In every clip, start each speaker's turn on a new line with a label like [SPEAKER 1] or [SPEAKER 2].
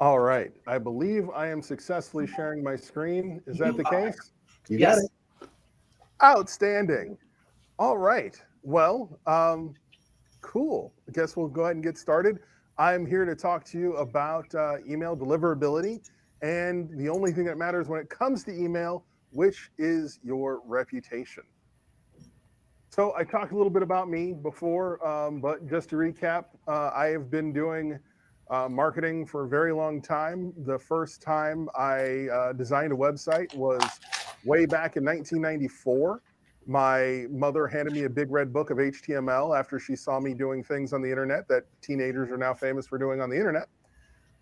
[SPEAKER 1] All right. I believe I am successfully sharing my screen. Is that
[SPEAKER 2] You
[SPEAKER 1] the
[SPEAKER 2] are.
[SPEAKER 1] case?
[SPEAKER 3] You got
[SPEAKER 2] Yes.
[SPEAKER 3] it.
[SPEAKER 1] Outstanding. All right. Well, cool. I guess we'll go ahead and get started. I'm here to talk to you about email deliverability and the only thing that matters when it comes to email, which is your reputation. So I talked a little bit about me before, but just to recap, I have been doing marketing for a very long time. The first time I designed a website was way back in 1994. My mother handed me a big red book of HTML after she saw me doing things on the internet that teenagers are now famous for doing on the internet.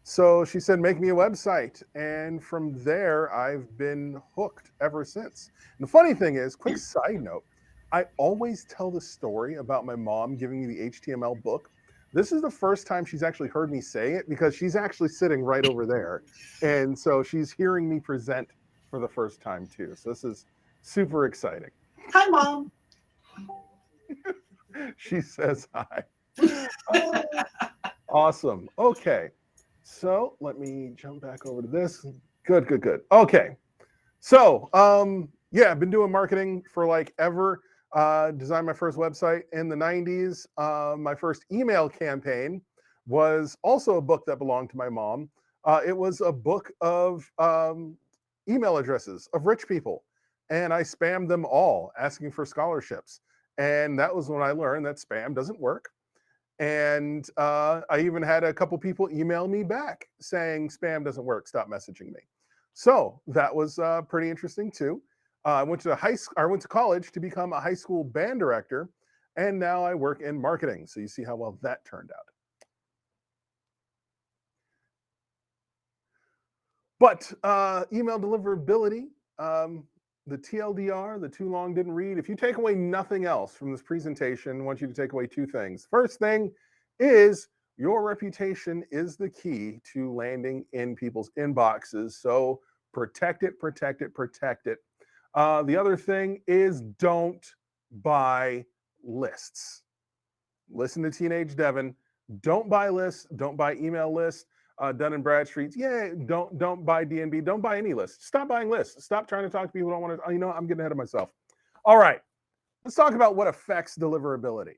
[SPEAKER 1] So she said, make me a website. And from there, I've been hooked ever since. And the funny thing is, quick side note, I always tell the story about my mom giving me the HTML book. This is the first time she's actually heard me say it because she's actually sitting right over there. And so she's hearing me present for the first time too. So this is super exciting.
[SPEAKER 2] Hi, Mom.
[SPEAKER 1] She says hi. Awesome. Okay. So let me jump back over to this. Good, good, good. Okay. So, yeah, I've been doing marketing for like ever. Designed my first website in the 90s. My first email campaign was also a book that belonged to my mom. It was a book of email addresses of rich people. And I spammed them all asking for scholarships. And that was when I learned that spam doesn't work. And I even had a couple people email me back saying spam doesn't work, stop messaging me. So that was pretty interesting too. I went to college to become a high school band director, and now I work in marketing. So you see how well that turned out. But email deliverability, the TLDR, the too long didn't read. If you take away nothing else from this presentation, I want you to take away two things. First thing is your reputation is the key to landing in people's inboxes. So protect it, protect it, protect it. The other thing is don't buy lists. Listen to Teenage Devyn. Don't buy lists. Don't buy email lists. Dun and Bradstreet's. Yeah, don't buy DNB. Don't buy any lists. Stop buying lists. Stop trying to talk to people who don't want to. You know, I'm getting ahead of myself. All right, let's talk about what affects deliverability.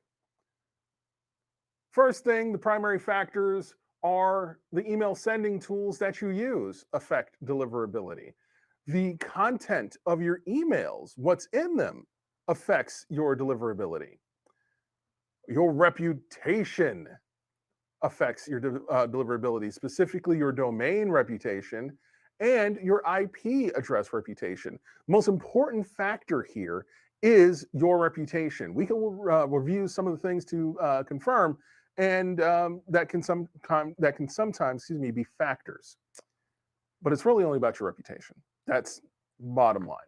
[SPEAKER 1] First thing, the primary factors are the email sending tools that you use affect deliverability. The content of your emails, what's in them, affects your deliverability. Your reputation affects your deliverability, specifically your domain reputation and your IP address reputation. Most important factor here is your reputation. We can review some of the things to confirm, and that can sometimes, excuse me, be factors. But it's really only about your reputation. That's bottom line.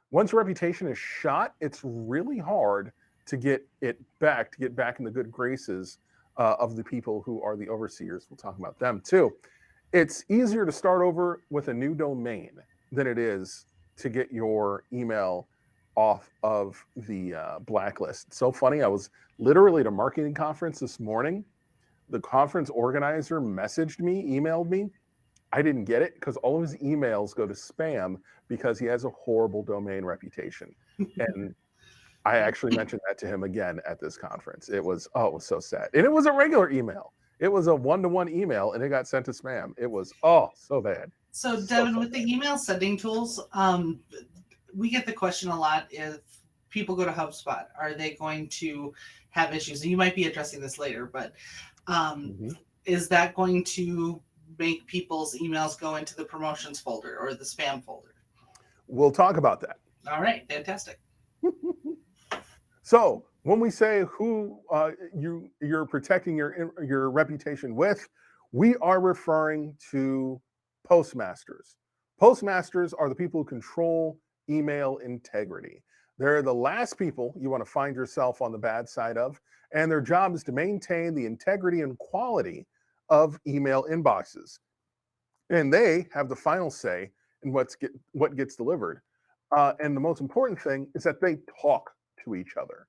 [SPEAKER 1] Once your reputation is shot, it's really hard to get it back, to get back in the good graces of the people who are the overseers. We'll talk about them too. It's easier to start over with a new domain than it is to get your email off of the blacklist. It's so funny. I was literally at a marketing conference this morning. The conference organizer messaged me, emailed me. I didn't get it because all of his emails go to spam because he has a horrible domain reputation. And I actually mentioned that to him again at this conference. It was, oh, it was so sad. And it was a regular email. It was a one-to-one email and it got sent to spam. It was, oh, so bad.
[SPEAKER 2] So,
[SPEAKER 1] So,
[SPEAKER 2] Devin,
[SPEAKER 1] so
[SPEAKER 2] with the email sending tools, we get the question a lot: if people go to HubSpot, are they going to have issues? And you might be addressing this later, but
[SPEAKER 1] bad.
[SPEAKER 2] um, is that going to make people's emails go into the promotions folder or the spam folder?
[SPEAKER 1] We'll talk about that.
[SPEAKER 2] All right, fantastic.
[SPEAKER 1] So when we say who you're protecting your reputation with, we are referring to postmasters. Postmasters are the people who control email integrity. They're the last people you want to find yourself on the bad side of, and their job is to maintain the integrity and quality of email inboxes. And they have the final say in what gets delivered. And the most important thing is that they talk to each other.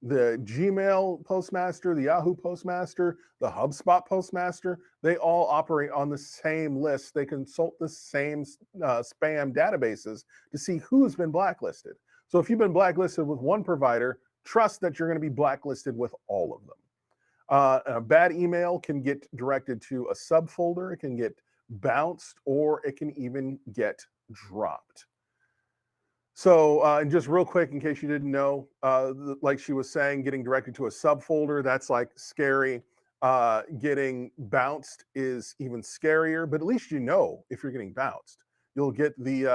[SPEAKER 1] the Gmail postmaster, the Yahoo postmaster, the HubSpot postmaster, they all operate on the same list. They consult the same spam databases to see who's been blacklisted. So if you've been blacklisted with one provider, trust that you're going to be blacklisted with all of them. A bad email can get directed to a subfolder, it can get bounced, or it can even get dropped. So, and just real quick, in case you didn't know, like she was saying, getting directed to a subfolder, that's like scary. Getting bounced is even scarier, but at least you know if you're getting bounced. You'll get the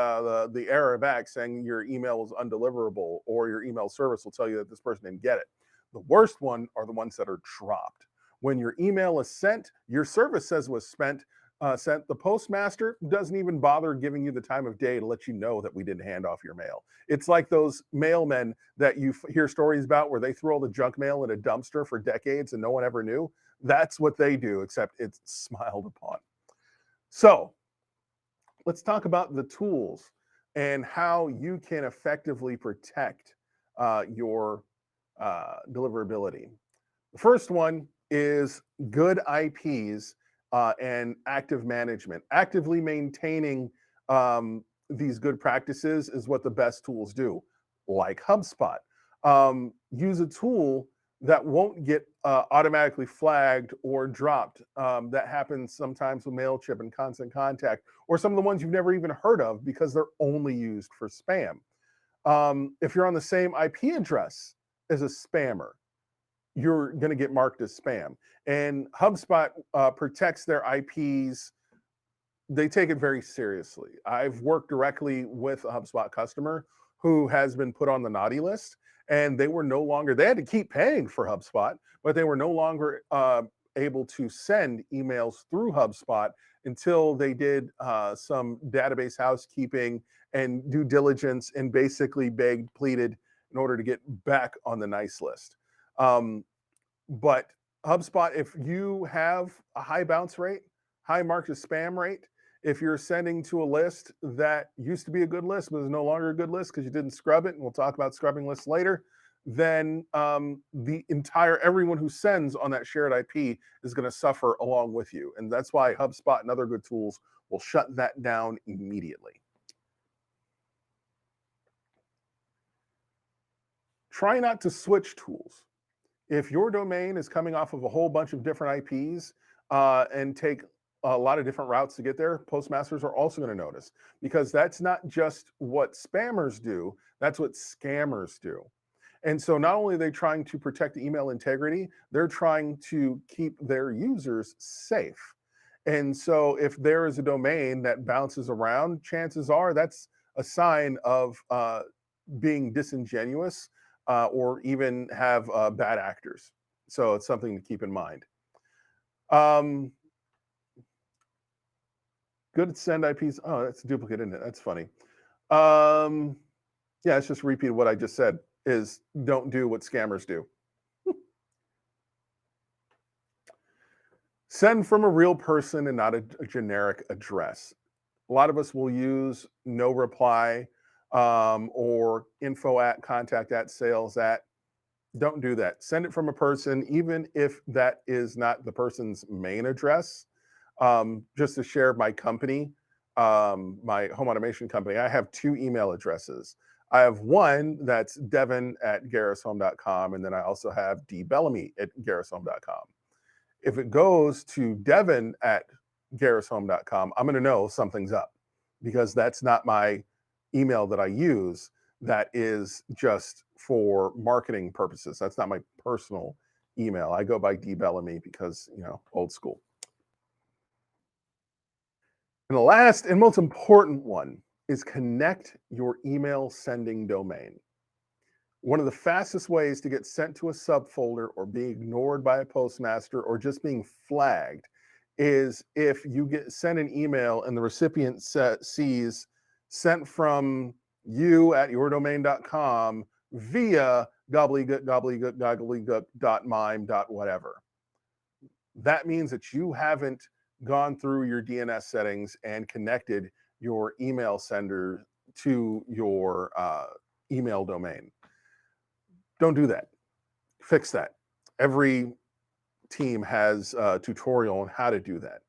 [SPEAKER 1] error back saying your email was undeliverable, or your email service will tell you that this person didn't get it. The worst one are the ones that are dropped. When your email is sent, your service says was sent. The postmaster doesn't even bother giving you the time of day to let you know that we didn't hand off your mail. It's like those mailmen that you hear stories about where they throw all the junk mail in a dumpster for decades and no one ever knew. That's what they do, except it's smiled upon. So let's talk about the tools and how you can effectively protect your deliverability. The first one is good IPs and active management. Actively maintaining these good practices is what the best tools do, like HubSpot. Use a tool that won't get automatically flagged or dropped. That happens sometimes with MailChimp and Constant Contact, or some of the ones you've never even heard of because they're only used for spam. If you're on the same IP address as a spammer, you're going to get marked as spam. And HubSpot protects their IPs. They take it very seriously. I've worked directly with a HubSpot customer who has been put on the naughty list, and they were no longer, they had to keep paying for HubSpot, but they were no longer able to send emails through HubSpot until they did some database housekeeping and due diligence and basically begged, pleaded in order to get back on the nice list. But HubSpot, if you have a high bounce rate, high marked as spam rate, if you're sending to a list that used to be a good list, but is no longer a good list because you didn't scrub it, and we'll talk about scrubbing lists later, then everyone who sends on that shared IP is going to suffer along with you. And that's why HubSpot and other good tools will shut that down immediately. Try not to switch tools. If your domain is coming off of a whole bunch of different IPs and take a lot of different routes to get there, postmasters are also going to notice, because that's not just what spammers do, that's what scammers do. And so not only are they trying to protect email integrity, they're trying to keep their users safe. And so if there is a domain that bounces around, chances are that's a sign of being disingenuous or even have bad actors. So it's something to keep in mind. Good at send IPs. Oh, that's a duplicate, isn't it? That's funny. Yeah, it's just repeat what I just said, is don't do what scammers do. Send from a real person and not a generic address. A lot of us will use no reply or info at, contact at, sales at. Don't do that. Send it from a person, even if that is not the person's main address. Just to share my company, my home automation company, I have 2 email addresses. I have one that's Devyn at garrishome.com, and then I also have Bellamy at garrishome.com. If it goes to Devyn at garrishome.com, I'm going to know something's up, because that's not my email that I use. That is just for marketing purposes. That's not my personal email. I go by Bellamy because, old school. And the last and most important one is connect your email sending domain. One of the fastest ways to get sent to a subfolder or be ignored by a postmaster or just being flagged is if you get sent an email and the recipient sees sent from you at yourdomain.com via gobbledygook.mime.whatever. That means that you haven't gone through your DNS settings and connected your email sender to your email domain. Don't do that. fix that. Every team has a tutorial on how to do that.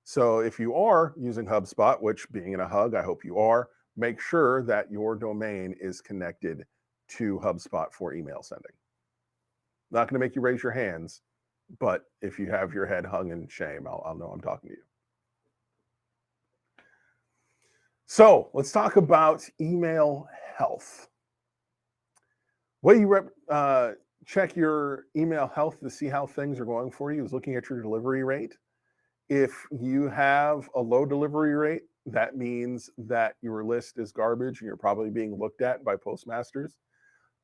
[SPEAKER 1] So if you are using HubSpot, which being in a hug, I hope you are, make sure that your domain is connected to HubSpot for email sending. Not going to make you raise your hands, but if you have your head hung in shame, I'll know I'm talking to you. So let's talk about email health. Way you check your email health to see how things are going for you is looking at your delivery rate. If you have a low delivery rate, that means that your list is garbage and you're probably being looked at by postmasters.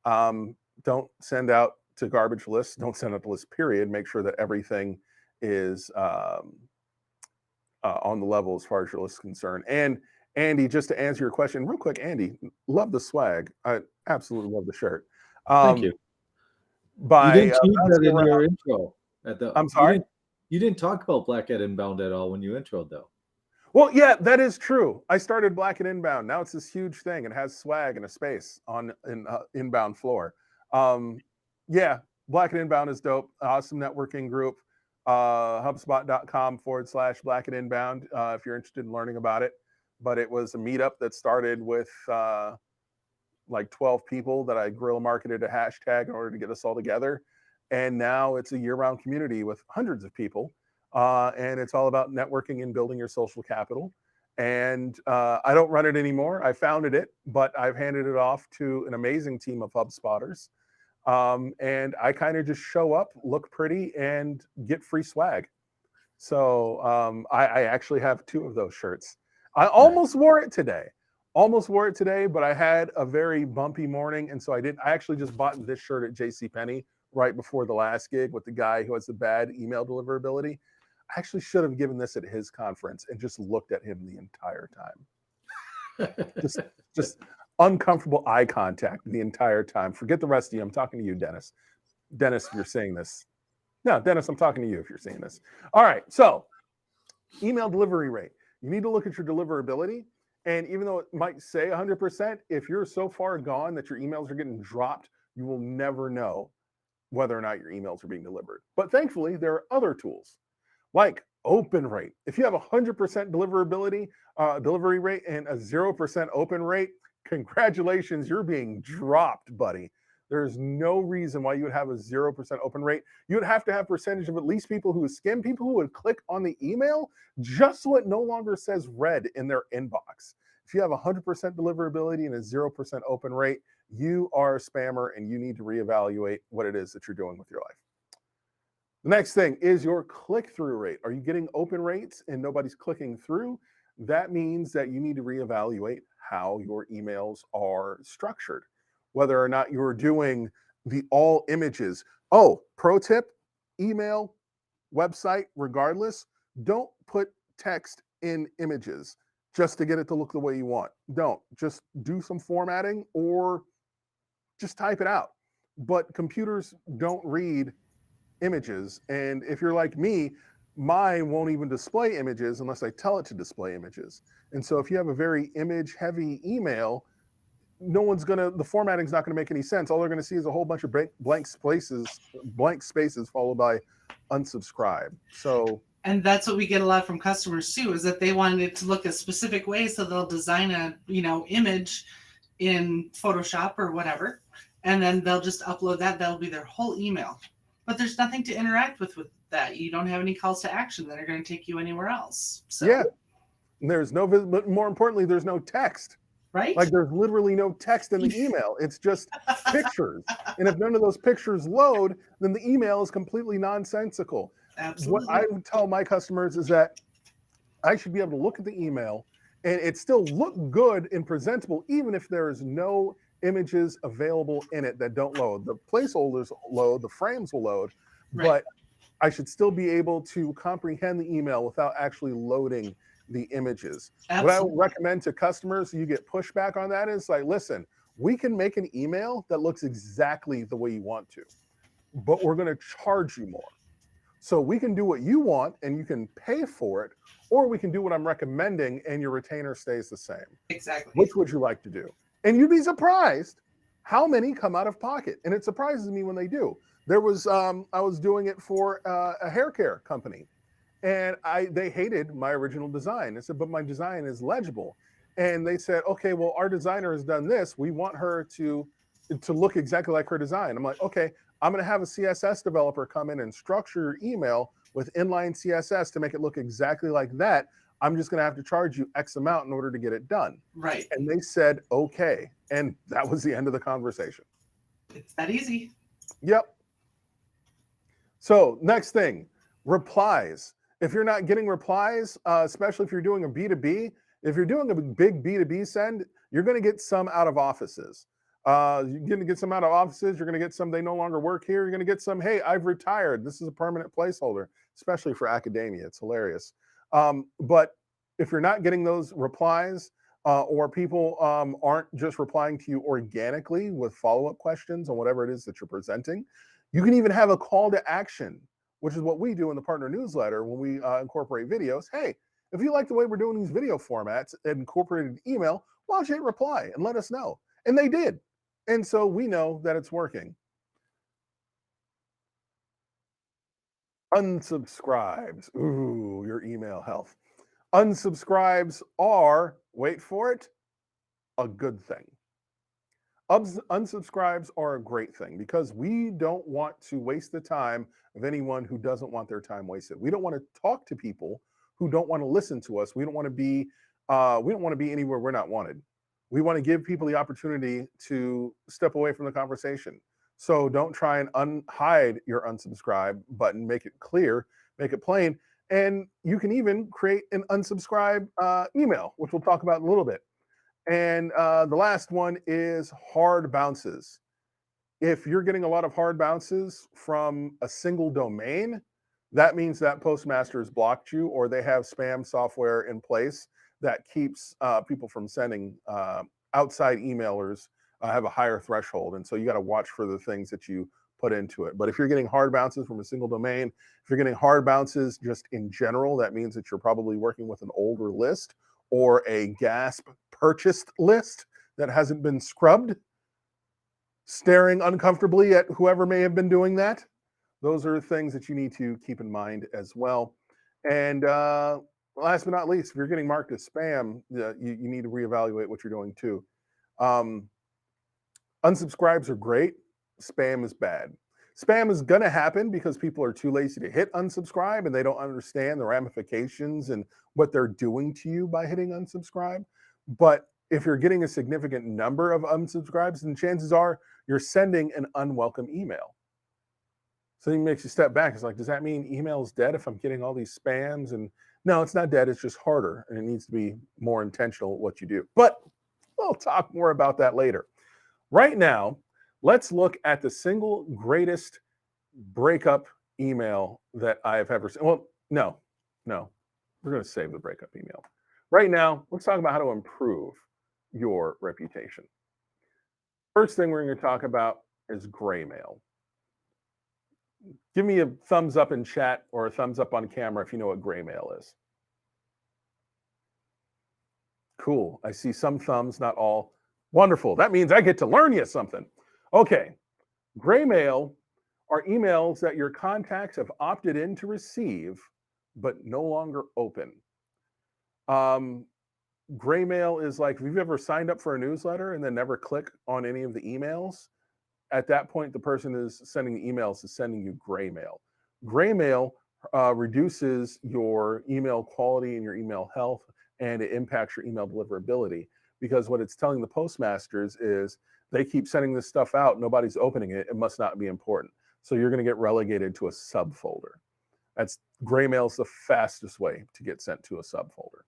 [SPEAKER 1] Don't send out to garbage lists. Don't send out the list, period. Make sure that everything is on the level as far as your list is concerned. And Andy, just to answer your question real quick, Andy, love the swag. I absolutely love the shirt.
[SPEAKER 3] Thank you. You didn't choose that in your intro.
[SPEAKER 1] I'm sorry?
[SPEAKER 3] You didn't talk about Black at Inbound at all when you introed, though.
[SPEAKER 1] Well, yeah, that is true. I started Black at Inbound. Now it's this huge thing. It has swag and a space on inbound floor. Yeah, Black at Inbound is dope. Awesome networking group. HubSpot.com/Black at Inbound if you're interested in learning about it. But it was a meetup that started with like 12 people that I guerrilla marketed a hashtag in order to get us all together. And now it's a year-round community with hundreds of people. And it's all about networking and building your social capital. And I don't run it anymore. I founded it, but I've handed it off to an amazing team of HubSpotters. And I kind of just show up, look pretty, and get free swag. So I actually have 2 of those shirts. I almost wore it today. But I had a very bumpy morning, and so I actually just bought this shirt at JCPenney right before the last gig with the guy who has the bad email deliverability. I actually should have given this at his conference and just looked at him the entire time. just uncomfortable eye contact the entire time. Forget the rest of you. I'm talking to you, Dennis. Dennis, if you're seeing this. No, Dennis, I'm talking to you if you're seeing this. All right, so email delivery rate. You need to look at your deliverability. And even though it might say 100%, if you're so far gone that your emails are getting dropped, you will never know whether or not your emails are being delivered. But thankfully, there are other tools like open rate. If you have 100% deliverability, delivery rate and a 0% open rate, congratulations, you're being dropped, buddy. There's no reason why you would have a 0% open rate. You would have to have percentage of at least people who skim, people who would click on the email just so it no longer says read in their inbox. If you have 100% deliverability and a 0% open rate, you are a spammer and you need to reevaluate what it is that you're doing with your life. The next thing is your click-through rate. Are you getting open rates and nobody's clicking through? That means that you need to reevaluate how your emails are structured, whether or not you're doing the all images. Oh, pro tip, email, website, regardless, don't put text in images just to get it to look the way you want. Don't. Just do some formatting or just type it out. But computers don't read images. And if you're like me, mine won't even display images unless I tell it to display images. And so if you have a very image heavy email, the formatting's not going to make any sense. All they're going to see is a whole bunch of blank spaces followed by unsubscribe. So,
[SPEAKER 2] and that's what we get a lot from customers too, is that they want it to look a specific way, so they'll design a image in Photoshop or whatever, and then they'll just upload that. That'll be their whole email, but there's nothing to interact with that. You don't have any calls to action that are going to take you anywhere else. So.
[SPEAKER 1] Yeah, there's no, but more importantly, there's no text.
[SPEAKER 2] Right?
[SPEAKER 1] Like there's literally no text in the email. It's just pictures. And if none of those pictures load, then the email is completely nonsensical.
[SPEAKER 2] Absolutely.
[SPEAKER 1] What I would tell my customers is that I should be able to look at the email and it still look good and presentable, even if there is no images available in it that don't load. The placeholders load, the frames will load, right. But I should still be able to comprehend the email without actually loading the images. Absolutely. What I would recommend to customers, you get pushback on that, is like, listen, we can make an email that looks exactly the way you want to, but we're going to charge you more. So we can do what you want and you can pay for it, or we can do what I'm recommending and your retainer stays the same.
[SPEAKER 2] Exactly.
[SPEAKER 1] Which would you like to do? And you'd be surprised how many come out of pocket. And it surprises me when they do. There was I was doing it for a hair care company, and they hated my original design. I said, but my design is legible, and they said, okay, well, our designer has done this. We want her to look exactly like her design. I'm like, okay, I'm going to have a CSS developer come in and structure your email with inline CSS to make it look exactly like that. I'm just going to have to charge you X amount in order to get it done.
[SPEAKER 2] Right.
[SPEAKER 1] And they said, okay. And that was the end of the conversation.
[SPEAKER 2] It's that easy.
[SPEAKER 1] Yep. So next thing, replies. If you're not getting replies, especially if you're doing a B2B, if you're doing a big B2B send, you're going to get some out of offices. You're going to get some out of offices. You're going to get some, they no longer work here. You're going to get some, hey, I've retired. This is a permanent placeholder, especially for academia. It's hilarious. But if you're not getting those replies, or people aren't just replying to you organically with follow-up questions on whatever it is that you're presenting, you can even have a call to action, which is what we do in the partner newsletter when we incorporate videos. Hey, if you like the way we're doing these video formats and incorporated email, why don't you hit reply and let us know? And they did. And so we know that it's working. Unsubscribes. Ooh, your email health. Unsubscribes are, wait for it, a good thing. Unsubscribes are a great thing because we don't want to waste the time of anyone who doesn't want their time wasted. We don't want to talk to people who don't want to listen to us. We don't want to be anywhere we're not wanted. We want to give people the opportunity to step away from the conversation. So don't try and hide your unsubscribe button. Make it clear, make it plain, and you can even create an unsubscribe email, which we'll talk about in a little bit. And the last one is hard bounces. If you're getting a lot of hard bounces from a single domain, that means that Postmaster has blocked you, or they have spam software in place that keeps people from sending. Outside emailers have a higher threshold. And so you got to watch for the things that you put into it. But if you're getting hard bounces from a single domain, if you're getting hard bounces just in general, that means that you're probably working with an older list or a GASP purchased list that hasn't been scrubbed, staring uncomfortably at whoever may have been doing that. Those are things that you need to keep in mind as well. And last but not least, if you're getting marked as spam, you need to reevaluate what you're doing too. Unsubscribes are great. Spam is bad. Spam is going to happen because people are too lazy to hit unsubscribe and they don't understand the ramifications and what they're doing to you by hitting unsubscribe. But if you're getting a significant number of unsubscribes, then chances are you're sending an unwelcome email. So it makes you step back. It's like, does that mean email is dead if I'm getting all these spams? And no, it's not dead. It's just harder, and it needs to be more intentional what you do. But we'll talk more about that later. Right now, let's look at the single greatest breakup email that I've ever seen. Well, no, we're going to save the breakup email. Right now, let's talk about how to improve your reputation. First thing we're going to talk about is gray mail. Give me a thumbs up in chat or a thumbs up on camera if you know what gray mail is. Cool. I see some thumbs, not all. Wonderful. That means I get to learn you something. Okay. Gray mail are emails that your contacts have opted in to receive, but no longer open. Gray mail is like, if you've ever signed up for a newsletter and then never click on any of the emails, at that point, the person is sending the emails is sending you gray mail. Gray mail reduces your email quality and your email health, and it impacts your email deliverability, because what it's telling the postmasters is they keep sending this stuff out, nobody's opening it, it must not be important. So you're going to get relegated to a subfolder. That's gray mail is the fastest way to get sent to a subfolder.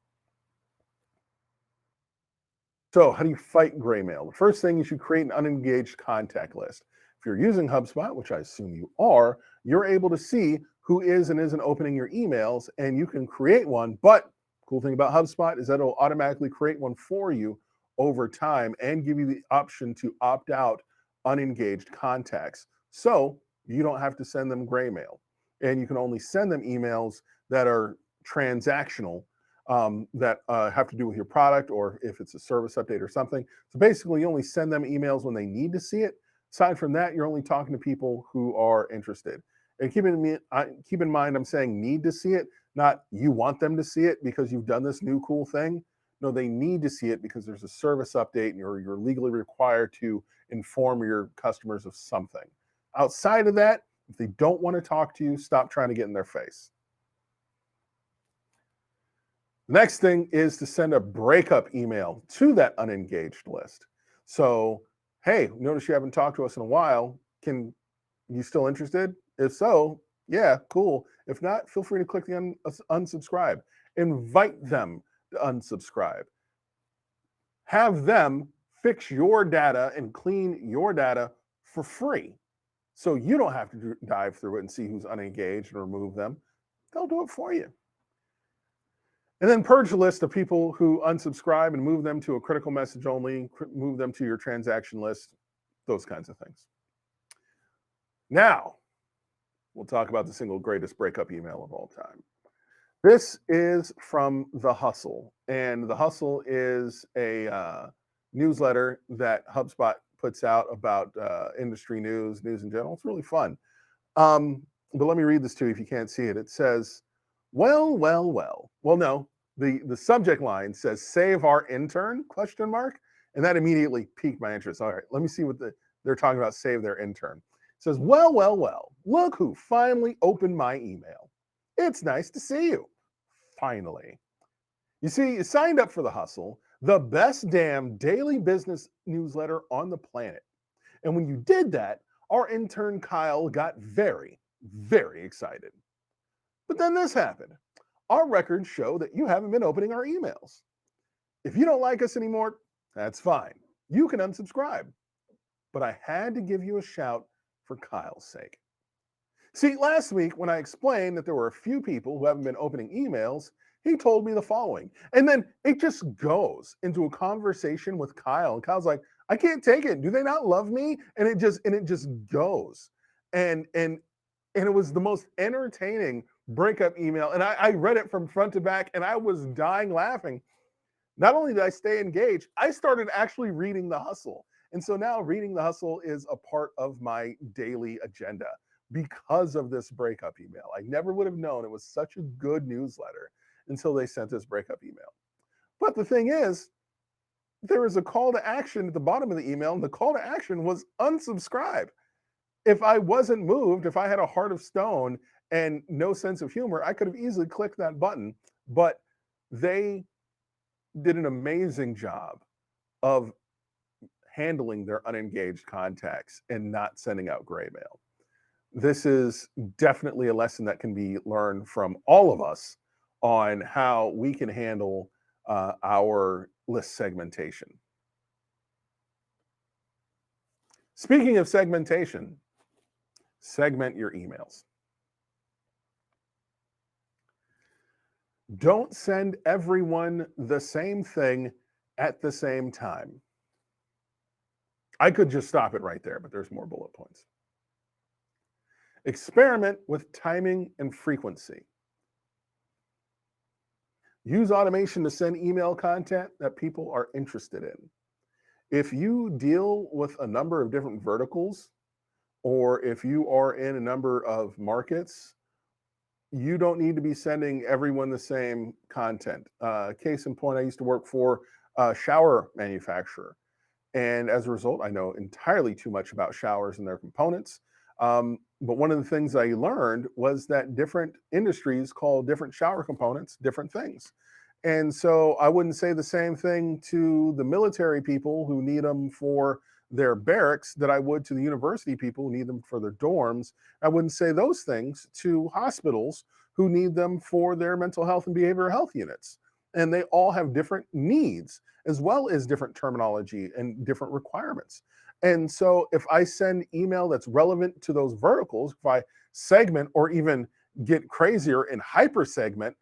[SPEAKER 1] So how do you fight gray mail? The first thing is you create an unengaged contact list. If you're using HubSpot, which I assume you are, you're able to see who is and isn't opening your emails, and you can create one. But cool thing about HubSpot is that it'll automatically create one for you over time and give you the option to opt out unengaged contacts. So you don't have to send them gray mail, and you can only send them emails that are transactional, that have to do with your product, or if it's a service update or something. So basically, you only send them emails when they need to see it, Aside from that, you're only talking to people who are interested. And keep in mind, I'm saying need to see it, not you want them to see it because you've done this new cool thing. No, they need to see it because there's a service update and you're legally required to inform your customers of something. Outside of that, if they don't want to talk to you, stop trying to get in their face. The next thing is to send a breakup email to that unengaged list. So, hey, notice you haven't talked to us in a while. Can you still interested? If so, yeah, cool. If not, feel free to click the unsubscribe. Invite them to unsubscribe. Have them fix your data and clean your data for free. So you don't have to dive through it and see who's unengaged and remove them. They'll do it for you. And then purge the list of people who unsubscribe and move them to a critical message only, move them to your transaction list, those kinds of things. Now, we'll talk about the single greatest breakup email of all time. This is from The Hustle. And The Hustle is a newsletter that HubSpot puts out about industry news in general. It's really fun. But let me read this to you if you can't see it. It says, well, no, the subject line says, save our intern, ? And that immediately piqued my interest. All right, let me see what they're talking about, save their intern. It says, well, look who finally opened my email. It's nice to see you. Finally. You see, you signed up for The Hustle, the best damn daily business newsletter on the planet. And when you did that, our intern Kyle got very, very excited. But then this happened. Our records show that you haven't been opening our emails. If you don't like us anymore, that's fine. You can unsubscribe. But I had to give you a shout for Kyle's sake. See, last week when I explained that there were a few people who haven't been opening emails, he told me the following. And then it just goes into a conversation with Kyle. And Kyle's like, I can't take it. Do they not love me? And it just goes. And it was the most entertaining breakup email. And I read it from front to back and I was dying laughing. Not only did I stay engaged, I started actually reading The Hustle. And so now reading The Hustle is a part of my daily agenda because of this breakup email. I never would have known it was such a good newsletter until they sent this breakup email. But the thing is, there is a call to action at the bottom of the email, and the call to action was unsubscribe. If I wasn't moved, if I had a heart of stone and no sense of humor, I could have easily clicked that button. But they did an amazing job of handling their unengaged contacts and not sending out gray mail. This is definitely a lesson that can be learned from all of us on how we can handle our list segmentation. Speaking of segmentation, segment your emails. Don't send everyone the same thing at the same time. I could just stop it right there, but there's more bullet points. Experiment with timing and frequency. Use automation to send email content that people are interested in. If you deal with a number of different verticals, or if you are in a number of markets, you don't need to be sending everyone the same content. Case in point, I used to work for a shower manufacturer. And as a result, I know entirely too much about showers and their components. But one of the things I learned was that different industries call different shower components different things. And so I wouldn't say the same thing to the military people who need them for their barracks that I would to the university people who need them for their dorms. I wouldn't say those things to hospitals who need them for their mental health and behavioral health units. And they all have different needs as well as different terminology and different requirements. And so if I send email that's relevant to those verticals, if I segment or even get crazier and hyper segment,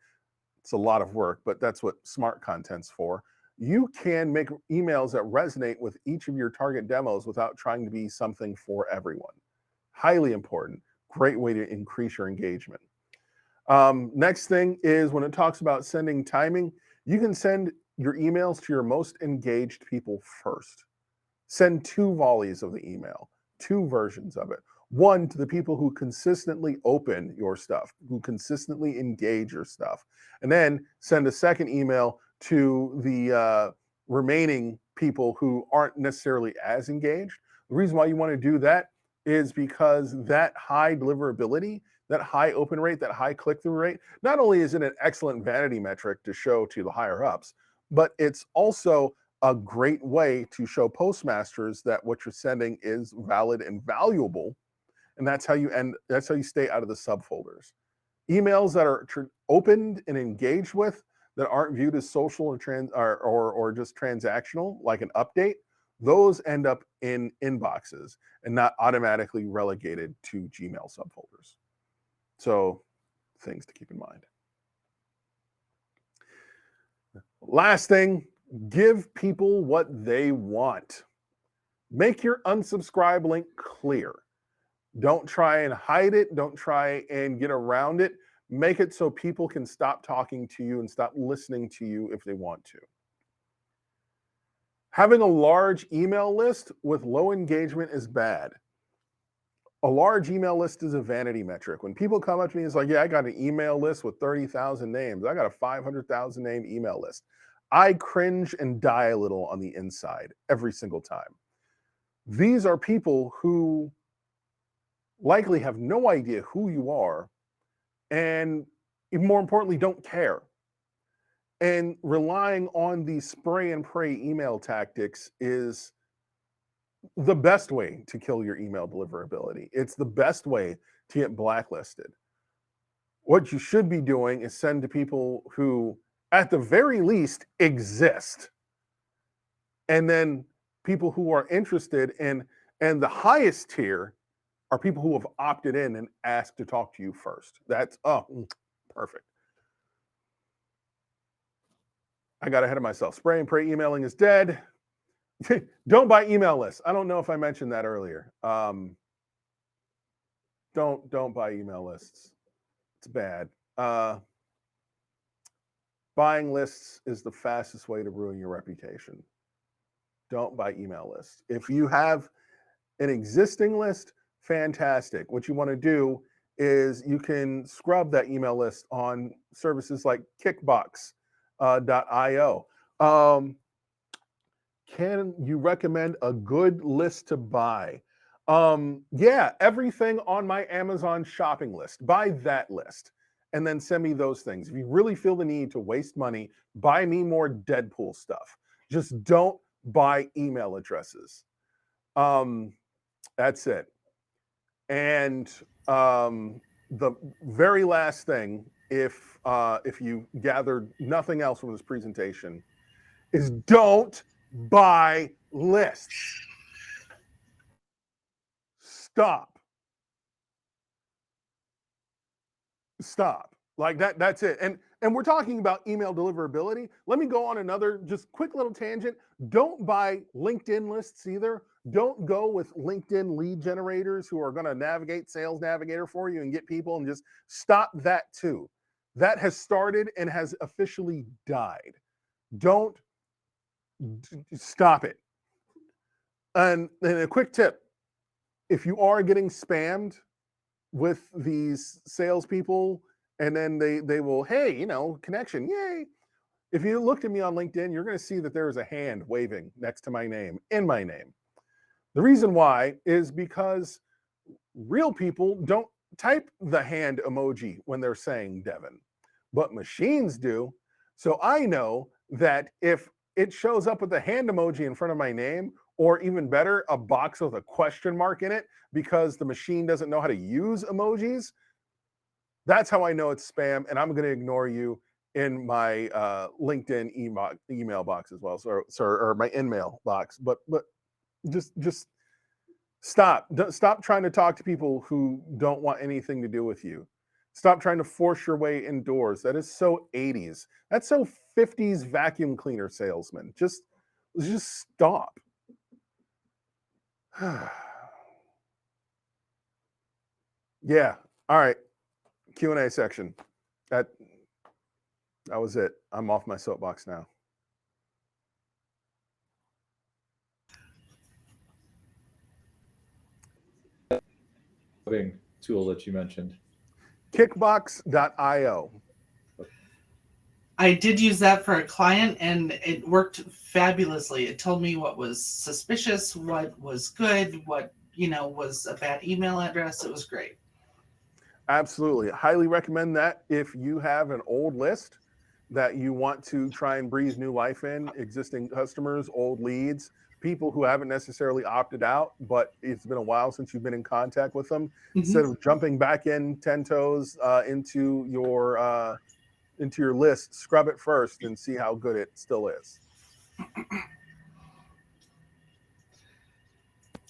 [SPEAKER 1] it's a lot of work, but that's what smart content's for. You can make emails that resonate with each of your target demos without trying to be something for everyone. Highly important. Great way to increase your engagement. Next thing is when it talks about sending timing, you can send your emails to your most engaged people first. Send 2 volleys of the email. two versions of it. One, to the people who consistently open your stuff, who consistently engage your stuff, and then send a second email to the remaining people who aren't necessarily as engaged. The reason why you want to do that is because that high deliverability, that high open rate, that high click-through rate, not only is it an excellent vanity metric to show to the higher ups, but it's also a great way to show postmasters that what you're sending is valid and valuable. And that's how you stay out of the subfolders. Emails that are opened and engaged with that aren't viewed as social or just transactional, like an update, those end up in inboxes and not automatically relegated to Gmail subfolders. So, things to keep in mind. Last thing, give people what they want. Make your unsubscribe link clear. Don't try and hide it. Don't try and get around it. Make it so people can stop talking to you and stop listening to you if they want to. Having a large email list with low engagement is bad. A large email list is a vanity metric. When people come up to me, it's like, yeah, I got an email list with 30,000 names. I got a 500,000 name email list. I cringe and die a little on the inside every single time. These are people who likely have no idea who you are, and more importantly, don't care. And relying on these spray and pray email tactics is the best way to kill your email deliverability. It's the best way to get blacklisted. What you should be doing is send to people who, at the very least, exist. And then people who are interested in, and the highest tier are people who have opted in and asked to talk to you first. That's, perfect. I got ahead of myself. Spray and pray emailing is dead. Don't buy email lists. I don't know if I mentioned that earlier. Don't buy email lists. It's bad. Buying lists is the fastest way to ruin your reputation. Don't buy email lists. If you have an existing list, fantastic. What you want to do is you can scrub that email list on services like Kickbox.io. Can you recommend a good list to buy? Yeah, everything on my Amazon shopping list. Buy that list and then send me those things. If you really feel the need to waste money, buy me more Deadpool stuff. Just don't buy email addresses. That's it. And the very last thing, if you gathered nothing else from this presentation, is don't buy lists. Stop. Like that's it. And we're talking about email deliverability. Let me go on another just quick little tangent. Don't buy LinkedIn lists either. Don't go with LinkedIn lead generators who are going to navigate Sales Navigator for you and get people, and just stop that too. That has started and has officially died. Don't stop it. And a quick tip, if you are getting spammed with these salespeople, and then they will, hey, connection, yay. If you looked at me on LinkedIn, you're going to see that there is a hand waving next to my name, in my name. The reason why is because real people don't type the hand emoji when they're saying Devyn, but machines do. So I know that if it shows up with the hand emoji in front of my name, or even better, a box with a question mark in it because the machine doesn't know how to use emojis, that's how I know it's spam, and I'm going to ignore you in my LinkedIn email box as well, or my InMail box. But just stop. Stop trying to talk to people who don't want anything to do with you. Stop trying to force your way indoors. That is so 80s. That's so 50s vacuum cleaner salesman. Just stop. Yeah. All right. Q&A section. That was it. I'm off my soapbox now.
[SPEAKER 3] tool that you mentioned?
[SPEAKER 1] Kickbox.io.
[SPEAKER 2] I did use that for a client and it worked fabulously. It told me what was suspicious, what was good, what, was a bad email address. It was great.
[SPEAKER 1] Absolutely. Highly recommend that if you have an old list that you want to try and breathe new life in, existing customers, old leads, people who haven't necessarily opted out, but it's been a while since you've been in contact with them. Instead of jumping back in 10 toes into your list, scrub it first and see how good it still is.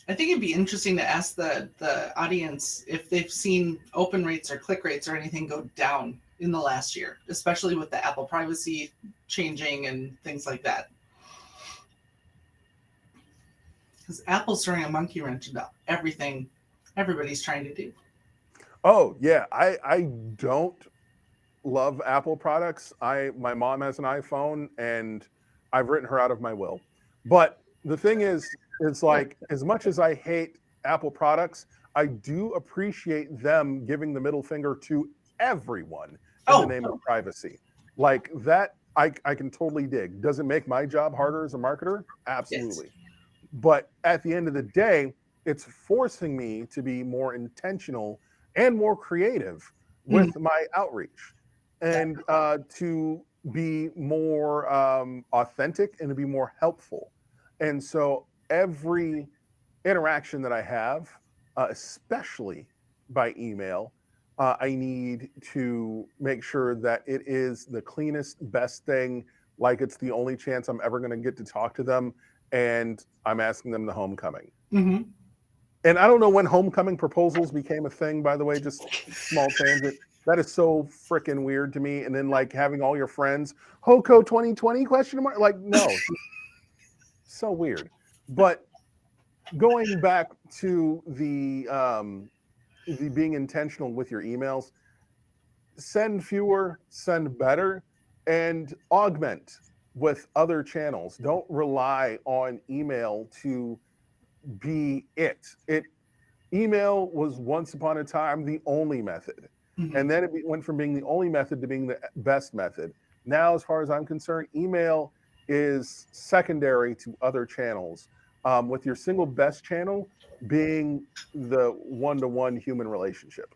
[SPEAKER 2] I think it'd be interesting to ask the audience if they've seen open rates or click rates or anything go down in the last year, especially with the Apple privacy changing and things like that. Because Apple's throwing a monkey wrench into everything everybody's trying to do.
[SPEAKER 1] Oh, yeah. I don't love Apple products. My mom has an iPhone and I've written her out of my will. But the thing is, it's like, as much as I hate Apple products, I do appreciate them giving the middle finger to everyone in the name of privacy. Like that, I can totally dig. Does it make my job harder as a marketer? Absolutely. Yes. But at the end of the day, it's forcing me to be more intentional and more creative with my outreach and to be more authentic and to be more helpful. And so every interaction that I have, especially by email, I need to make sure that it is the cleanest, best thing, like it's the only chance I'm ever going to get to talk to them, and I'm asking them to homecoming. And I don't know when homecoming proposals became a thing, by the way, just small tangent. That is so freaking weird to me. And then like having all your friends, HOCO 2020 question mark? Like, no, so weird. But going back to the being intentional with your emails, send fewer, send better, and augment with other channels. Don't rely on email to be it. Email was once upon a time the only method. And then it went from being the only method to being the best method. Now, as far as I'm concerned, email is secondary to other channels, with your single best channel being the one-to-one human relationship.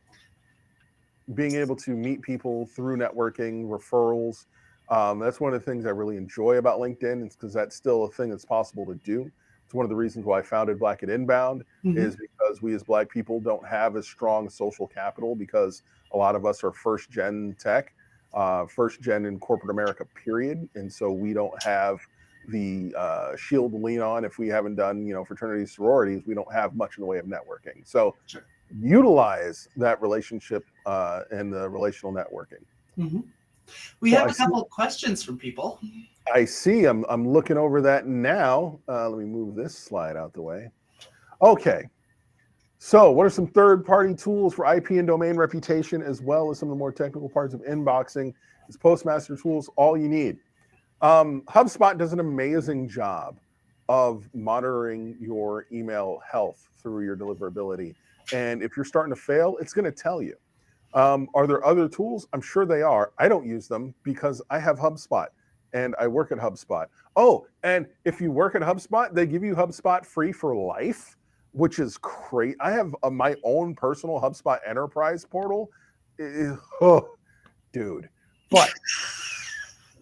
[SPEAKER 1] Being able to meet people through networking, referrals. That's one of the things I really enjoy about LinkedIn, is because that's still a thing that's possible to do. It's one of the reasons why I founded Black at Inbound, is because we as Black people don't have as strong social capital, because a lot of us are first gen tech, first gen in corporate America, period. And so we don't have the shield to lean on. If we haven't done, fraternities, sororities, we don't have much in the way of networking. So utilize that relationship and the relational networking.
[SPEAKER 2] We have a couple of questions from people.
[SPEAKER 1] I see. I'm looking over that now. Let me move this slide out the way. Okay. So what are some third-party tools for IP and domain reputation, as well as some of the more technical parts of inboxing? Is Postmaster tools all you need? HubSpot does an amazing job of monitoring your email health through your deliverability. And if you're starting to fail, it's going to tell you. Are there other tools? I'm sure they are. I don't use them because I have HubSpot and I work at HubSpot. Oh, and if you work at HubSpot, they give you HubSpot free for life, which is great. I have my own personal HubSpot enterprise portal. Dude. But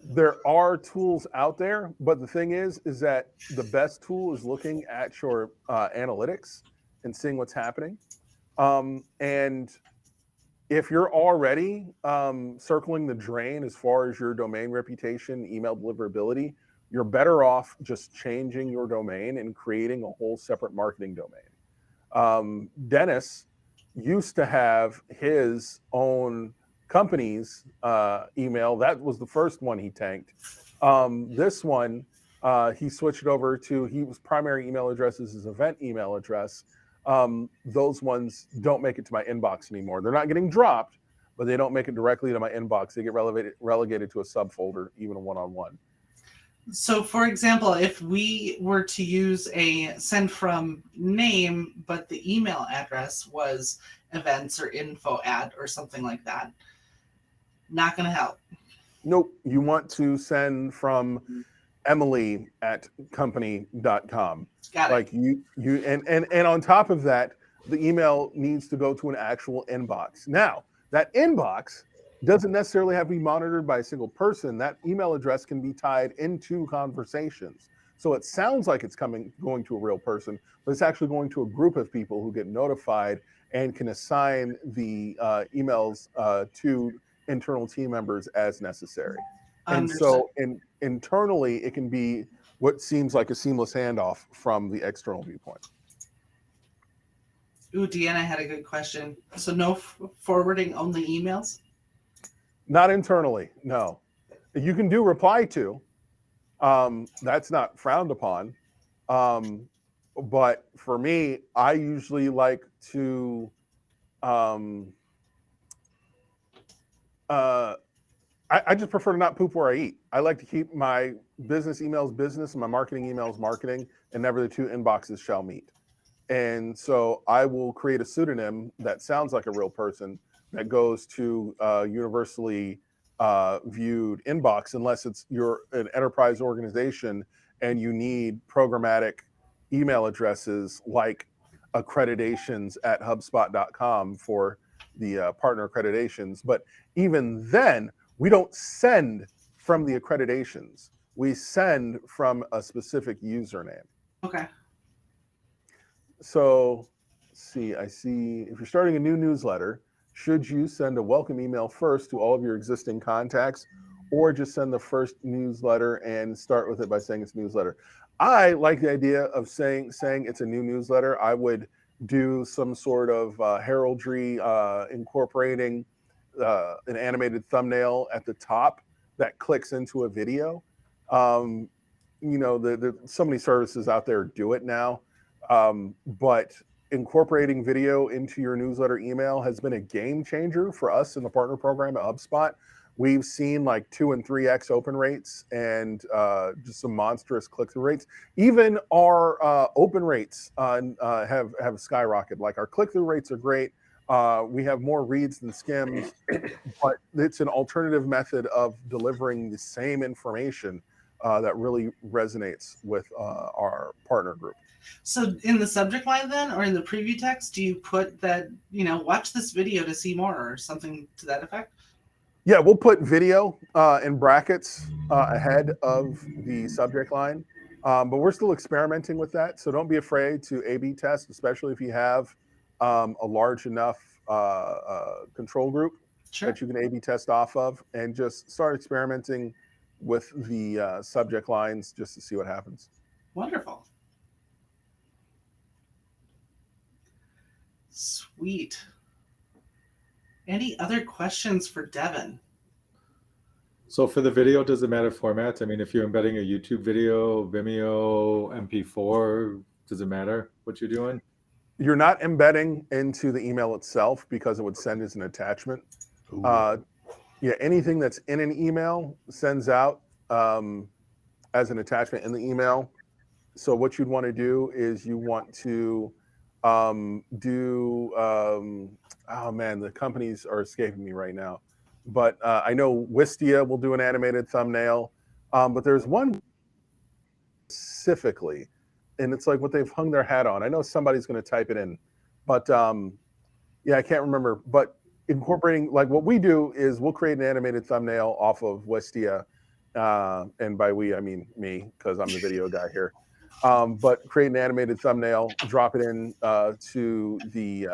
[SPEAKER 1] there are tools out there. But the thing is that the best tool is looking at your analytics and seeing what's happening. And if you're already circling the drain as far as your domain reputation, email deliverability, you're better off just changing your domain and creating a whole separate marketing domain. Dennis used to have his own company's email. That was the first one he tanked. This one, he switched over to, his primary email address is his event email address. Those ones don't make it to my inbox anymore. They're not getting dropped, but they don't make it directly to my inbox. They get relegated to a subfolder, even a one-on-one.
[SPEAKER 2] So, for example, if we were to use a send from name, but the email address was events or info ad or something like that. Not going to help.
[SPEAKER 1] Nope. You want to send from emily@company.com.
[SPEAKER 2] Got
[SPEAKER 1] Like
[SPEAKER 2] it.
[SPEAKER 1] and on top of that, the email needs to go to an actual inbox. Now, that inbox doesn't necessarily have to be monitored by a single person. That email address can be tied into conversations. So it sounds like it's going to a real person, but it's actually going to a group of people who get notified and can assign the emails to internal team members as necessary. And so internally, it can be what seems like a seamless handoff from the external viewpoint.
[SPEAKER 2] Ooh, Deanna had a good question. So no forwarding, only emails?
[SPEAKER 1] Not internally, no. You can do reply to. That's not frowned upon. But for me, I usually like to I just prefer to not poop where I eat. I like to keep my business emails business and my marketing emails marketing, and never the two inboxes shall meet. And so I will create a pseudonym that sounds like a real person that goes to universally viewed inbox, unless you're an enterprise organization and you need programmatic email addresses like accreditations@hubspot.com for the partner accreditations. But even then, we don't send from the accreditations. We send from a specific username.
[SPEAKER 2] Okay.
[SPEAKER 1] So, I see if you're starting a new newsletter, should you send a welcome email first to all of your existing contacts, or just send the first newsletter and start with it by saying it's newsletter? I like the idea of saying it's a new newsletter. I would do some sort of heraldry incorporating an animated thumbnail at the top that clicks into a video. So many services out there do it now. But incorporating video into your newsletter email has been a game changer for us in the partner program at HubSpot. We've seen like 2 and 3x open rates and just some monstrous click-through rates. Even our open rates have skyrocketed. Like our click-through rates are great. We have more reads than skims, but it's an alternative method of delivering the same information that really resonates with our partner group.
[SPEAKER 2] So in the subject line then, or in the preview text, do you put that, watch this video to see more or something to that effect?
[SPEAKER 1] Yeah, we'll put video in brackets ahead of the subject line, but we're still experimenting with that. So don't be afraid to A/B test, especially if you have a large enough control group that you can A/B test off of, and just start experimenting with the subject lines just to see what happens.
[SPEAKER 2] Wonderful. Sweet. Any other questions for Devyn?
[SPEAKER 3] So for the video, does it matter format? I mean, if you're embedding a YouTube video, Vimeo, MP4, does it matter what you're doing?
[SPEAKER 1] You're not embedding into the email itself because it would send as an attachment. Yeah, anything that's in an email sends out as an attachment in the email. So what you'd want to do is you want to oh man, the companies are escaping me right now. But I know Wistia will do an animated thumbnail. But there's one specifically, and it's like what they've hung their hat on. I know somebody's going to type it in, but yeah, I can't remember. But incorporating, like what we do is we'll create an animated thumbnail off of Wistia. And by we, I mean me, because I'm the video guy here. But create an animated thumbnail, drop it in to the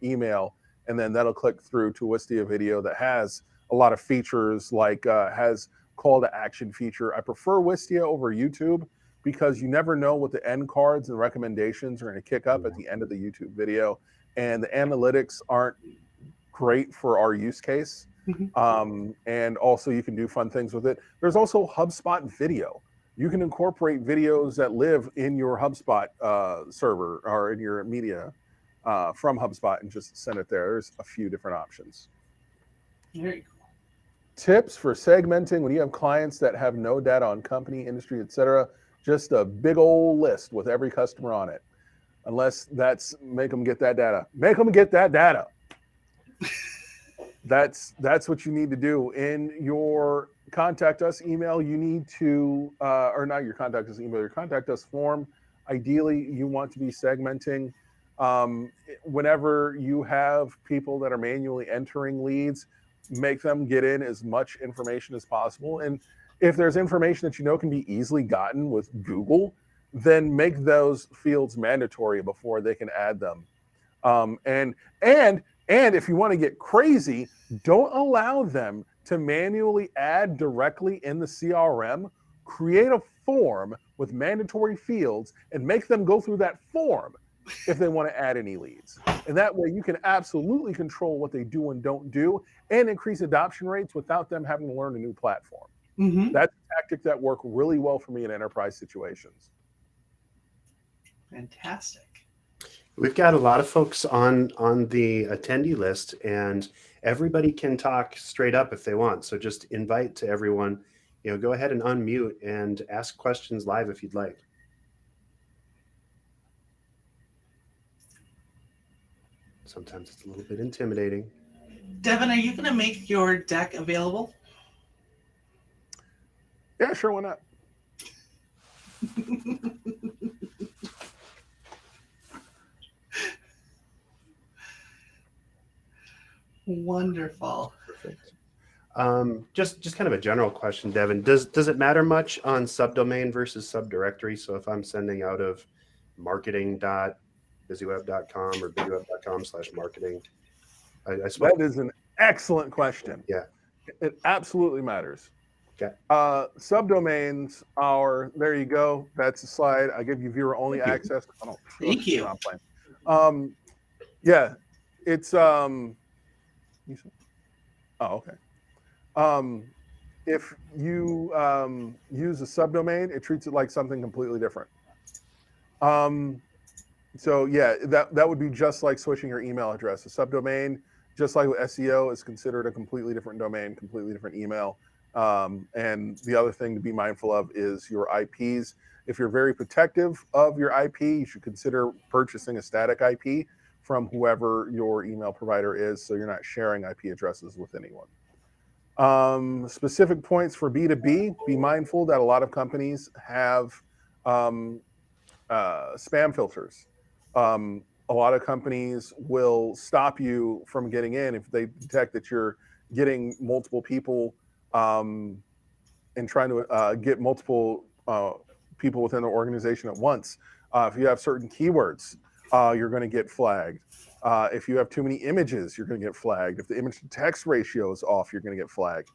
[SPEAKER 1] email, and then that'll click through to a Wistia video that has a lot of features, like has call to action feature. I prefer Wistia over YouTube because you never know what the end cards and recommendations are going to kick up at the end of the YouTube video, and the analytics aren't great for our use case. And also you can do fun things with it. There's also HubSpot Video. You can incorporate videos that live in your HubSpot server or in your media from HubSpot and just send it there. There's a few different options.
[SPEAKER 2] Very cool.
[SPEAKER 1] Tips for segmenting when you have clients that have no data on company, industry, etc. Just a big old list with every customer on it. Unless that's make them get that data. Make them get that data. That's what you need to do in your contact us email. You need to, or not your contact us email, your contact us form. Ideally, you want to be segmenting. Whenever you have people that are manually entering leads, make them get in as much information as possible. And if there's information that you know can be easily gotten with Google, then make those fields mandatory before they can add them. And if you want to get crazy, don't allow them to manually add directly in the CRM. Create a form with mandatory fields and make them go through that form if they want to add any leads. And that way you can absolutely control what they do and don't do and increase adoption rates without them having to learn a new platform.
[SPEAKER 2] Mm-hmm.
[SPEAKER 1] That's a tactic that worked really well for me in enterprise situations.
[SPEAKER 2] Fantastic.
[SPEAKER 4] We've got a lot of folks on the attendee list, and everybody can talk straight up if they want. So just invite to everyone, go ahead and unmute and ask questions live if you'd like. Sometimes it's a little bit intimidating.
[SPEAKER 2] Devyn, are you going to make your deck available?
[SPEAKER 1] Yeah, sure, why not?
[SPEAKER 2] Wonderful.
[SPEAKER 4] Perfect. Just kind of a general question, Devyn. Does it matter much on subdomain versus subdirectory? So if I'm sending out of marketing.busyweb.com or busyweb.com/marketing, I suppose
[SPEAKER 1] That is an excellent question.
[SPEAKER 4] Yeah.
[SPEAKER 1] It absolutely matters.
[SPEAKER 4] Okay.
[SPEAKER 1] Subdomains are, there you go. That's a slide. I give you viewer only
[SPEAKER 4] Thank you.
[SPEAKER 1] access. I don't
[SPEAKER 2] Thank you.
[SPEAKER 1] I'm playing. Yeah, it's okay. If you use a subdomain, it treats it like something completely different. So yeah, that would be just like switching your email address. A subdomain, just like with SEO, is considered a completely different domain, completely different email. And the other thing to be mindful of is your IPs. If you're very protective of your IP, you should consider purchasing a static IP from whoever your email provider is, so you're not sharing IP addresses with anyone. Specific points for B2B, be mindful that a lot of companies have spam filters. A lot of companies will stop you from getting in if they detect that you're getting multiple people and trying to get multiple people within the organization at once. If you have certain keywords, you're going to get flagged. If you have too many images, you're going to get flagged. If the image to text ratio is off, you're going to get flagged.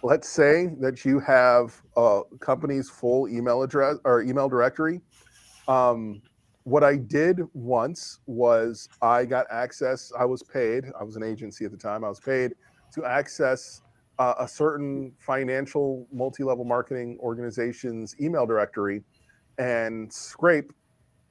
[SPEAKER 1] Let's say that you have a company's full email address or email directory. What I did once was I got access. I was paid. I was an agency at the time. I was paid to access a certain financial multi-level marketing organization's email directory and scrape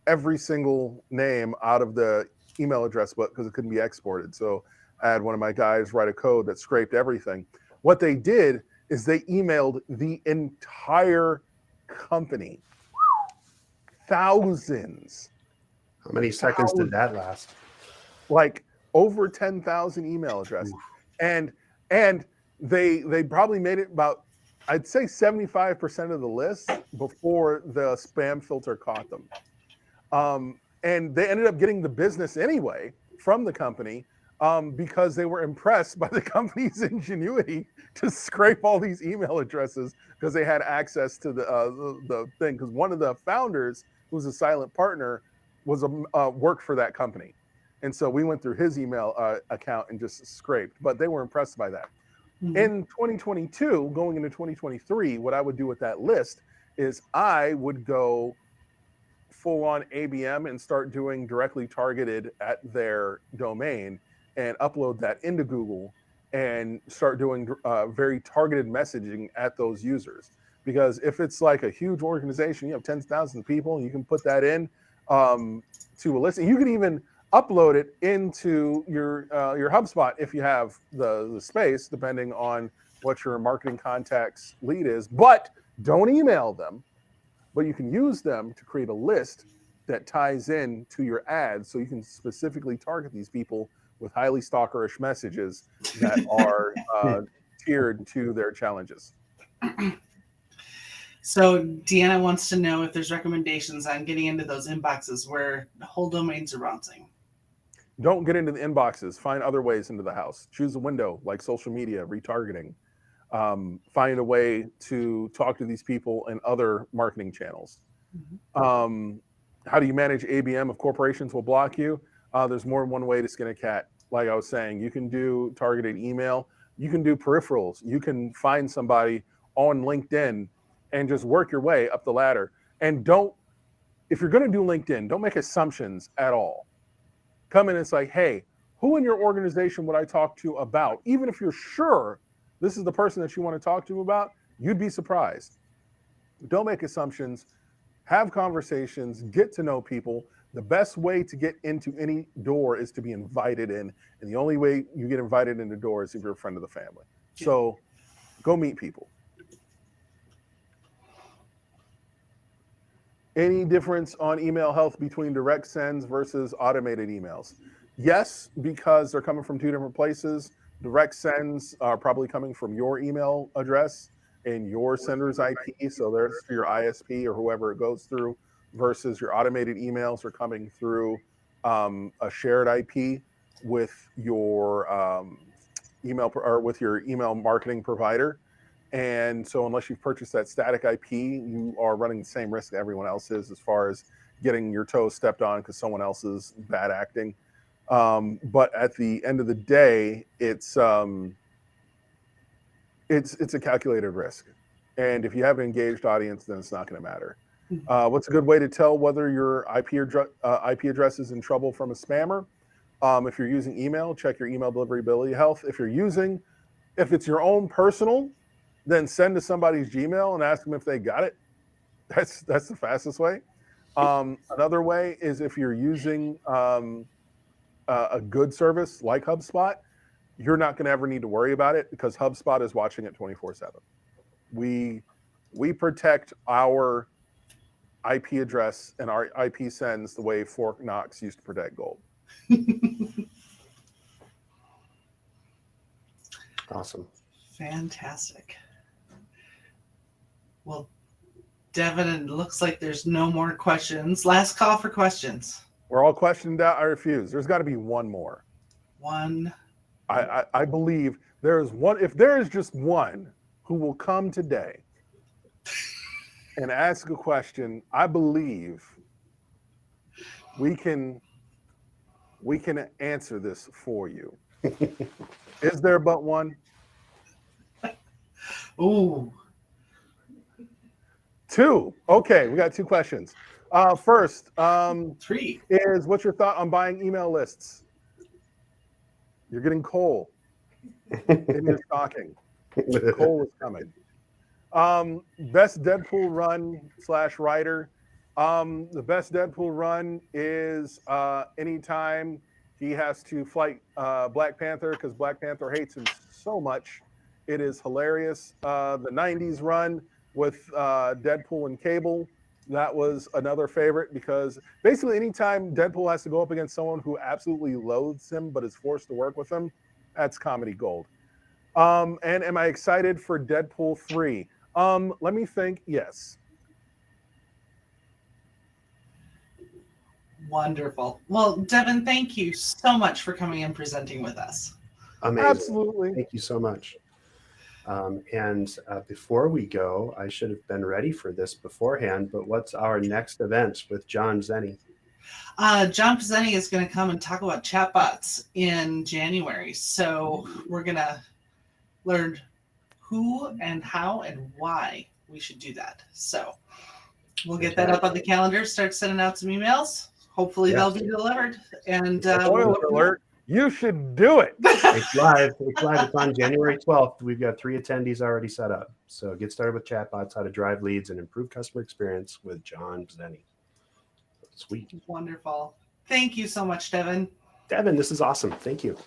[SPEAKER 1] every single name out of the email address book because it couldn't be exported. So I had one of my guys write a code that scraped everything. What they did is they emailed the entire company. Thousands.
[SPEAKER 4] How many seconds did that last?
[SPEAKER 1] Like over 10,000 email addresses. And they probably made it about, I'd say 75% of the list before the spam filter caught them. And they ended up getting the business anyway from the company because they were impressed by the company's ingenuity to scrape all these email addresses because they had access to the thing. Because one of the founders, who was a silent partner, was worked for that company. And so we went through his email account and just scraped, but they were impressed by that. Mm-hmm. In 2022, going into 2023, what I would do with that list is I would go full on ABM and start doing directly targeted at their domain and upload that into Google and start doing very targeted messaging at those users. Because if it's like a huge organization, you have tens of thousands of people, and you can put that in to a list. And you can even upload it into your HubSpot if you have the space, depending on what your marketing contacts lead is. But don't email them. But you can use them to create a list that ties in to your ads, so you can specifically target these people with highly stalkerish messages that are tiered to their challenges.
[SPEAKER 2] So Deanna wants to know if there's recommendations on getting into those inboxes where whole domains are bouncing.
[SPEAKER 1] Don't get into the inboxes. Find other ways into the house. Choose a window like social media, retargeting. Find a way to talk to these people in other marketing channels. How do you manage ABM if corporations will block you? There's more than one way to skin a cat. Like I was saying, you can do targeted email. You can do peripherals. You can find somebody on LinkedIn and just work your way up the ladder. And if you're going to do LinkedIn, don't make assumptions at all. Come in and say, hey, who in your organization would I talk to about? Even if you're sure this is the person that you want to talk to about, you'd be surprised. Don't make assumptions. Have conversations. Get to know people. The best way to get into any door is to be invited in. And the only way you get invited in the door is if you're a friend of the family. So go meet people. Any difference on email health between direct sends versus automated emails? Yes, because they're coming from two different places. Direct sends are probably coming from your email address and your sender's IP. So there's for your ISP or whoever it goes through, versus your automated emails are coming through a shared IP with your with your email marketing provider. And so unless you've purchased that static IP, you are running the same risk everyone else is as far as getting your toes stepped on because someone else is bad acting. But at the end of the day, it's a calculated risk. And if you have an engaged audience, then it's not going to matter. What's a good way to tell whether your IP address is in trouble from a spammer? If you're using email, check your email deliverability health. If it's your own personal, then send to somebody's Gmail and ask them if they got it. That's the fastest way. Another way is if you're using a good service like HubSpot, you're not going to ever need to worry about it because HubSpot is watching it 24/7. We protect our IP address and our IP sends the way Fort Knox used to protect gold.
[SPEAKER 4] Awesome.
[SPEAKER 2] Fantastic. Well, Devyn, it looks like there's no more questions. Last call for questions.
[SPEAKER 1] We're all questioned out. I refuse. There's got to be one more.
[SPEAKER 2] One.
[SPEAKER 1] I believe there is one. If there is just one who will come today and ask a question, I believe we can answer this for you. Is there but one?
[SPEAKER 2] Ooh.
[SPEAKER 1] Two. Okay, we got two questions. First,
[SPEAKER 2] Three.
[SPEAKER 1] is what's your thought on buying email lists? You're getting coal in your stocking. Coal is coming. Best Deadpool run / writer. The best Deadpool run is anytime he has to fight Black Panther because Black Panther hates him so much. It is hilarious. The 90s run with Deadpool and Cable, that was another favorite because basically anytime Deadpool has to go up against someone who absolutely loathes him but is forced to work with him, that's comedy gold. And am I excited for Deadpool 3? Let me think. Yes.
[SPEAKER 2] Wonderful. Well, Devyn, thank you so much for coming and presenting with us.
[SPEAKER 4] Amazing.
[SPEAKER 1] Absolutely.
[SPEAKER 4] Thank you so much. And before we go, I should have been ready for this beforehand, but what's our next event with John Zenny?
[SPEAKER 2] John Pizzeni is going to come and talk about chatbots in January. So we're going to learn who and how and why we should do that. So we'll get that up on the calendar, start sending out some emails. Hopefully they'll be delivered. And
[SPEAKER 1] Spoiler alert, you should do it.
[SPEAKER 4] It's live. It's live. It's on January 12th. We've got 3 attendees already set up. So get started with chatbots, how to drive leads and improve customer experience with John Zenny. Sweet.
[SPEAKER 2] Wonderful. Thank you so much, Devyn.
[SPEAKER 4] Devyn, this is awesome. Thank you.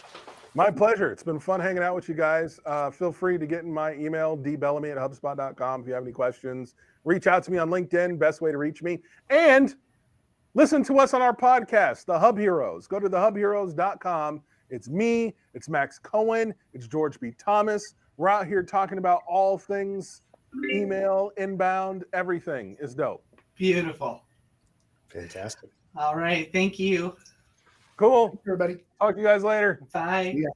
[SPEAKER 1] My pleasure. It's been fun hanging out with you guys. Feel free to get in my email, dbellamy@hubspot.com. If you have any questions, reach out to me on LinkedIn. Best way to reach me. And listen to us on our podcast, The Hub Heroes. Go to thehubheroes.com It's me, it's Max Cohen, it's George B. Thomas. We're out here talking about all things email, inbound, everything is dope.
[SPEAKER 2] Beautiful.
[SPEAKER 4] Fantastic.
[SPEAKER 2] All right. Thank you.
[SPEAKER 1] Cool.
[SPEAKER 4] Everybody.
[SPEAKER 1] Talk to you guys later.
[SPEAKER 2] Bye.
[SPEAKER 4] Yeah.